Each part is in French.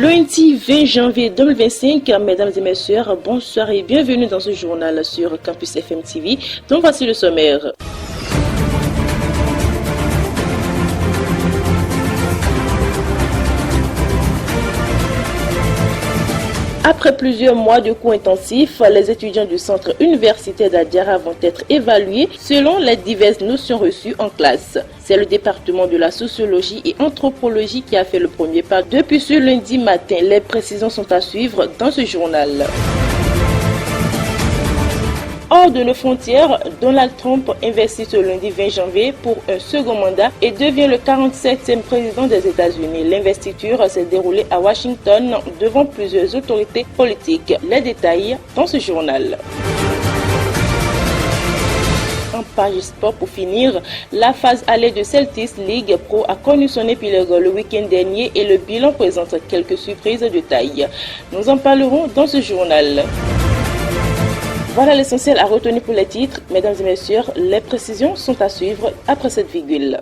Lundi 20 janvier 2025, mesdames et messieurs, bonsoir et bienvenue dans ce journal sur Campus FM TV. Donc voici le sommaire. Après plusieurs mois de cours intensifs, les étudiants du centre universitaire d'Adiara vont être évalués selon les diverses notions reçues en classe. C'est le département de la sociologie et anthropologie qui a fait le premier pas depuis ce lundi matin. Les précisions sont à suivre dans ce journal. Hors de nos frontières, Donald Trump investit ce lundi 20 janvier pour un second mandat et devient le 47e président des États-Unis. L'investiture s'est déroulée à Washington devant plusieurs autorités politiques. Les détails dans ce journal. En page sport pour finir, la phase allée de Celtics League Pro a connu son épilogue le week-end dernier et le bilan présente quelques surprises de taille. Nous en parlerons dans ce journal. Voilà l'essentiel à retenir pour les titres. Mesdames et messieurs, les précisions sont à suivre après cette virgule.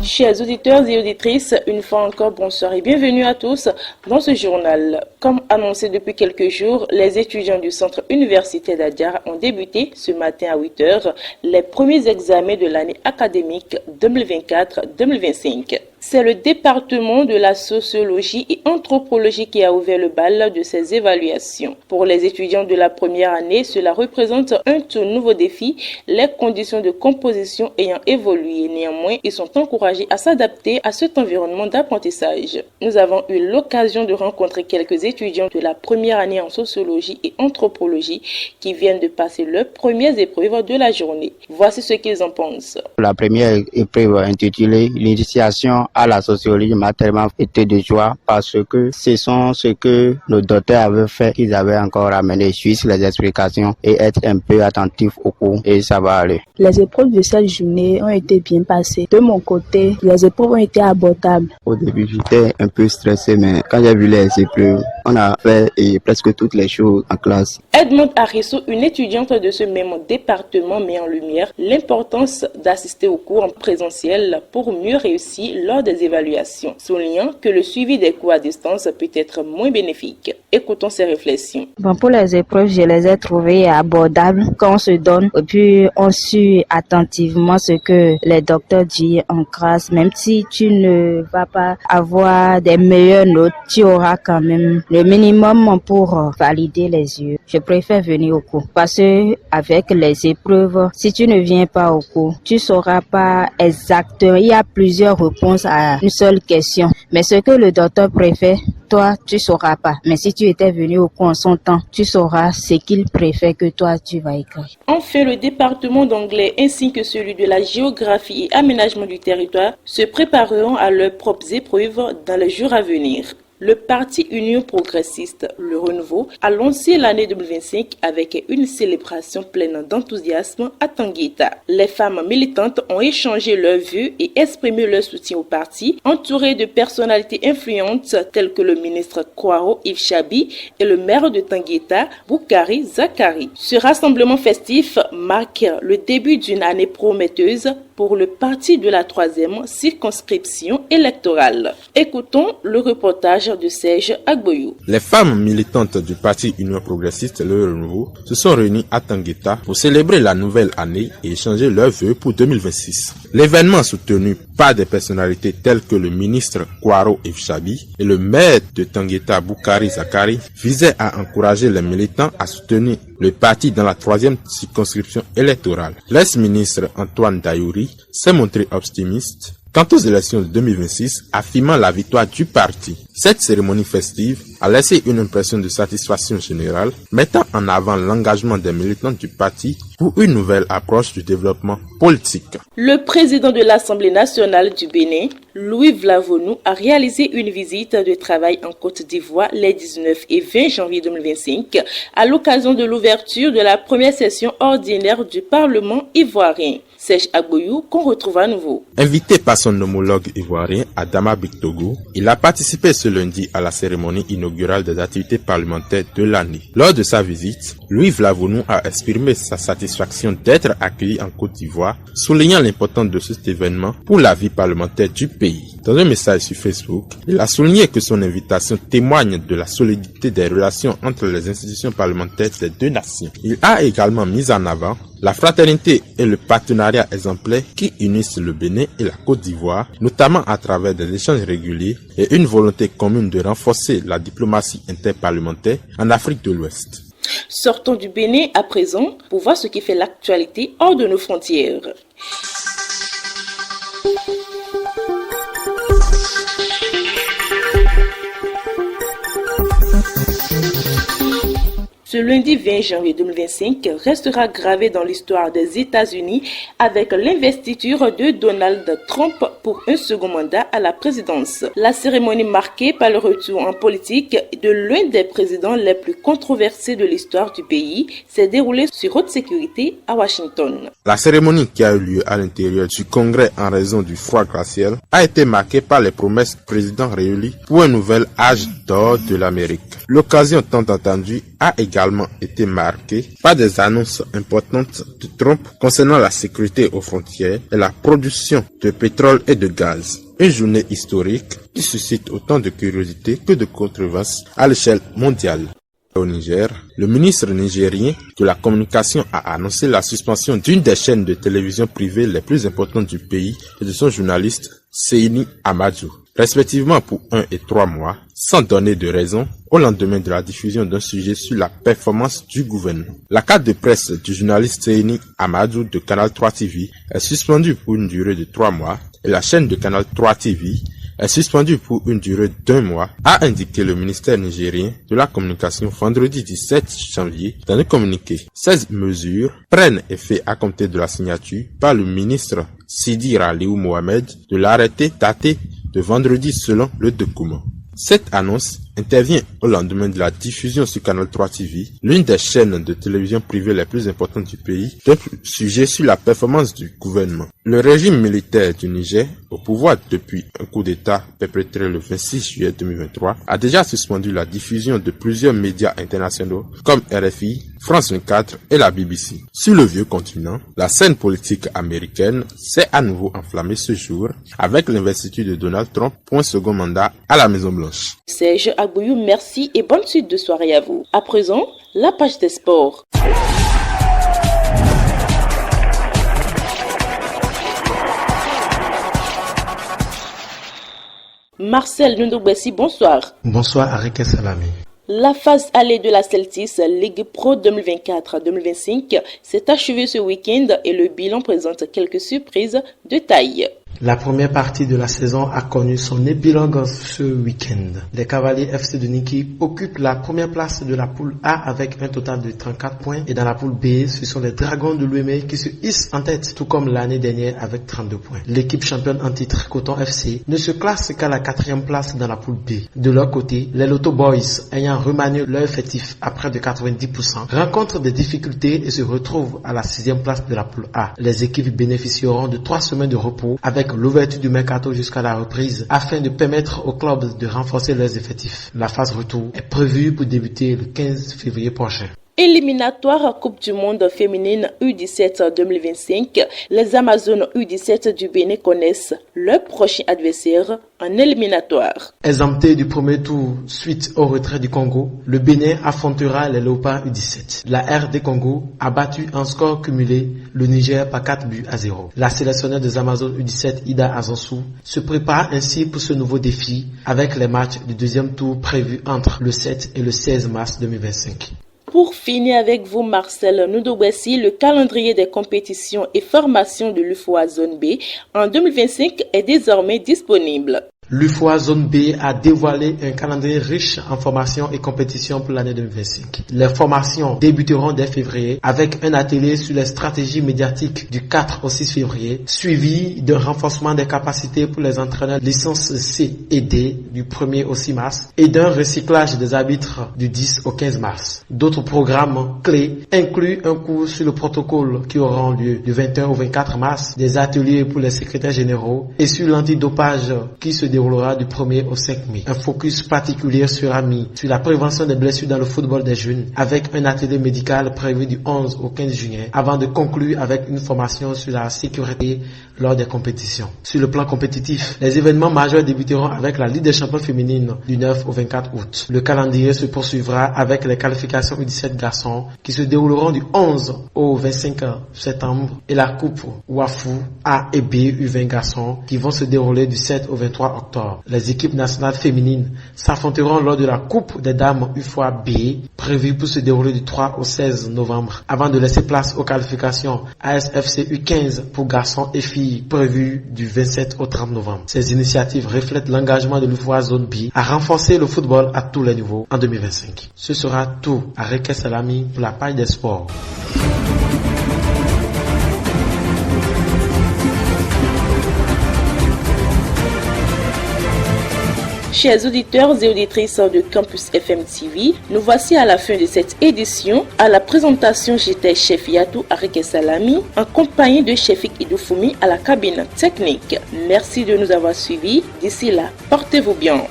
Chers auditeurs et auditrices, une fois encore, bonsoir et bienvenue à tous dans ce journal. Comme annoncé depuis quelques jours, les étudiants du centre universitaire d'Adiara ont débuté ce matin à 8h les premiers examens de l'année académique 2024-2025. C'est le département de la sociologie et anthropologie qui a ouvert le bal de ces évaluations. Pour les étudiants de la première année, cela représente un tout nouveau défi, les conditions de composition ayant évolué. Néanmoins, ils sont encouragés à s'adapter à cet environnement d'apprentissage. Nous avons eu l'occasion de rencontrer quelques étudiants de la première année en sociologie et anthropologie qui viennent de passer leurs premières épreuves de la journée. Voici ce qu'ils en pensent. La première épreuve intitulée « L'initiation à la sociologie » m'a tellement été de joie parce que ce sont ce que nos docteurs avaient fait, qu'ils avaient encore ramené juste les explications et être un peu attentifs au cours et ça va aller. Les épreuves de cette journée ont été bien passées. De mon côté, les épreuves ont été abordables. Au début, j'étais un peu stressé, mais quand j'ai vu les épreuves, on a fait presque toutes les choses en classe. Edmond Arisso, une étudiante de ce même département, met en lumière l'importance d'assister aux cours en présentiel pour mieux réussir lors des évaluations, soulignant que le suivi des cours à distance peut être moins bénéfique. Écoutons ses réflexions. Pour les épreuves, je les ai trouvées abordables quand on se donne et puis on suit attentivement ce que les docteurs disent en classe. Même si tu ne vas pas avoir des meilleures notes, tu auras quand même le minimum pour valider les yeux. Je préfère venir au cours parce que avec les épreuves, si tu ne viens pas au cours, tu sauras pas exactement. Il y a plusieurs réponses à une seule question. Mais ce que le docteur préfère, toi, tu sauras pas. Mais si tu étais venu au cours en son temps, tu sauras ce qu'il préfère que toi, tu vas écrire. Enfin, le département d'anglais ainsi que celui de la géographie et aménagement du territoire se prépareront à leurs propres épreuves dans les jours à venir. Le parti Union progressiste, le Renouveau, a lancé l'année 2025 avec une célébration pleine d'enthousiasme à Tanguita. Les femmes militantes ont échangé leurs vues et exprimé leur soutien au parti, entourées de personnalités influentes telles que le ministre Kwaro Yves Chabi et le maire de Tanguita, Boukari Zakari. Ce rassemblement festif marque le début d'une année prometteuse pour le parti de la 3e circonscription électorale. Écoutons le reportage de Serge Agboyou. Les femmes militantes du parti Union progressiste Le Renouveau se sont réunies à Tanguita pour célébrer la nouvelle année et échanger leurs vœux pour 2026. L'événement soutenu par des personnalités telles que le ministre Kwaro Yves Chabi et le maire de Tanguita Boukari Zakari visait à encourager les militants à soutenir le parti dans la 3e circonscription électorale. L'ex-ministre Antoine Dayouri s'est montré optimiste quant aux élections de 2026, affirmant la victoire du parti. Cette cérémonie festive a laissé une impression de satisfaction générale, mettant en avant l'engagement des militants du parti pour une nouvelle approche du développement politique. Le président de l'Assemblée nationale du Bénin, Louis Vlavonou, a réalisé une visite de travail en Côte d'Ivoire les 19 et 20 janvier 2025 à l'occasion de l'ouverture de la première session ordinaire du Parlement ivoirien. Serge Agboyou, qu'on retrouve à nouveau. Invité par son homologue ivoirien Adama Bictogo, il a participé ce lundi à la cérémonie inaugurale des activités parlementaires de l'année. Lors de sa visite, Louis Vlavounou a exprimé sa satisfaction d'être accueilli en Côte d'Ivoire, soulignant l'importance de cet événement pour la vie parlementaire du pays. Dans un message sur Facebook, il a souligné que son invitation témoigne de la solidité des relations entre les institutions parlementaires des deux nations. Il a également mis en avant la fraternité et le partenariat exemplaire qui unissent le Bénin et la Côte d'Ivoire, notamment à travers des échanges réguliers et une volonté commune de renforcer la diplomatie interparlementaire en Afrique de l'Ouest. Sortons du Bénin à présent pour voir ce qui fait l'actualité hors de nos frontières. Ce lundi 20 janvier 2025 restera gravé dans l'histoire des États-Unis avec l'investiture de Donald Trump pour un second mandat à la présidence. La cérémonie marquée par le retour en politique de l'un des présidents les plus controversés de l'histoire du pays s'est déroulée sur haute sécurité à Washington. La cérémonie qui a eu lieu à l'intérieur du Congrès en raison du froid glacial a été marquée par les promesses du président réélu pour un nouvel âge d'or de l'Amérique. L'occasion tant attendue a également été marquée par des annonces importantes de Trump concernant la sécurité aux frontières et la production de pétrole et de gaz. Une journée historique qui suscite autant de curiosité que de controverses à l'échelle mondiale. Au Niger, le ministre nigérien de la communication a annoncé la suspension d'une des chaînes de télévision privées les plus importantes du pays et de son journaliste Seyni Amadou, respectivement pour 1 et 3 mois, sans donner de raison, au lendemain de la diffusion d'un sujet sur la performance du gouvernement. La carte de presse du journaliste Seyni Amadou de Canal 3 TV est suspendue pour une durée de 3 mois et la chaîne de Canal 3 TV est suspendue pour une durée d'1 mois, a indiqué le ministère nigérien de la communication vendredi 17 janvier dans un communiqué. Ces mesures prennent effet à compter de la signature par le ministre Sidi Raliou Mohamed de l'arrêté daté de vendredi selon le document. Cette annonce intervient au lendemain de la diffusion sur Canal 3 TV, l'une des chaînes de télévision privée les plus importantes du pays, d'un sujet sur la performance du gouvernement. Le régime militaire du Niger, au pouvoir depuis un coup d'État perpétré le 26 juillet 2023, a déjà suspendu la diffusion de plusieurs médias internationaux comme RFI, France 24 et la BBC. Sur le vieux continent, la scène politique américaine s'est à nouveau enflammée ce jour avec l'investiture de Donald Trump pour un second mandat à la Maison-Blanche. Serge Agbouyou, merci et bonne suite de soirée à vous. À présent, la page des sports. Marcel Nundoubessi, bonsoir. Bonsoir Arike Salami. La phase allée de la Celtics Ligue Pro 2024-2025 s'est achevée ce week-end et le bilan présente quelques surprises de taille. La première partie de la saison a connu son épilogue ce week-end. Les Cavaliers FC de Niki occupent la première place de la poule A avec un total de 34 points et dans la poule B, ce sont les Dragons de Louémé qui se hissent en tête, tout comme l'année dernière avec 32 points. L'équipe championne en titre, Coton FC, ne se classe qu'à la 4e place dans la poule B. De leur côté, les Lotto Boys, ayant remanié leur effectif à près de 90%, rencontrent des difficultés et se retrouvent à la 6e place de la poule A. Les équipes bénéficieront de 3 semaines de repos avec l'ouverture du mercato jusqu'à la reprise afin de permettre aux clubs de renforcer leurs effectifs. La phase retour est prévue pour débuter le 15 février prochain. Éliminatoire Coupe du Monde féminine U17 2025, les Amazones U17 du Bénin connaissent leur prochain adversaire en éliminatoire. Exempté du premier tour suite au retrait du Congo, le Bénin affrontera les Léopards U17. La RD Congo a battu en score cumulé le Niger par 4-0. La sélectionneur des Amazones U17, Ida Azonsou, se prépare ainsi pour ce nouveau défi avec les matchs du deuxième tour prévus entre le 7 et le 16 mars 2025. Pour finir avec vous, Marcel Nundoubessi, le calendrier des compétitions et formations de l'UFOA Zone B en 2025 est désormais disponible. L'UFOA Zone B a dévoilé un calendrier riche en formations et compétitions pour l'année 2025. Les formations débuteront dès février avec un atelier sur les stratégies médiatiques du 4 au 6 février, suivi d'un renforcement des capacités pour les entraîneurs licence C et D du 1er au 6 mars et d'un recyclage des arbitres du 10 au 15 mars. D'autres programmes clés incluent un cours sur le protocole qui aura lieu du 21 au 24 mars, des ateliers pour les secrétaires généraux et sur l'antidopage qui se déroule déroulera du 1er au 5 mai. Un focus particulier sera mis sur la prévention des blessures dans le football des jeunes avec un atelier médical prévu du 11 au 15 juillet avant de conclure avec une formation sur la sécurité lors des compétitions. Sur le plan compétitif, les événements majeurs débuteront avec la Ligue des champions féminines du 9 au 24 août. Le calendrier se poursuivra avec les qualifications U17 garçons qui se dérouleront du 11 au 25 septembre et la coupe WAFU A et B U20 garçons qui vont se dérouler du 7 au 23 octobre. Les équipes nationales féminines s'affronteront lors de la coupe des dames UFOA B prévue pour se dérouler du 3 au 16 novembre avant de laisser place aux qualifications ASFC U15 pour garçons et filles prévues du 27 au 30 novembre. Ces initiatives reflètent l'engagement de l'UFOA Zone B à renforcer le football à tous les niveaux en 2025. Ce sera tout à Reké Salami pour la page des sports. Chers auditeurs et auditrices de Campus FM TV, nous voici à la fin de cette édition. À la présentation, j'étais Chef Yatou Reké Salami, en compagnie de Chefik Idoufoumi à la cabine technique. Merci de nous avoir suivis. D'ici là, portez-vous bien.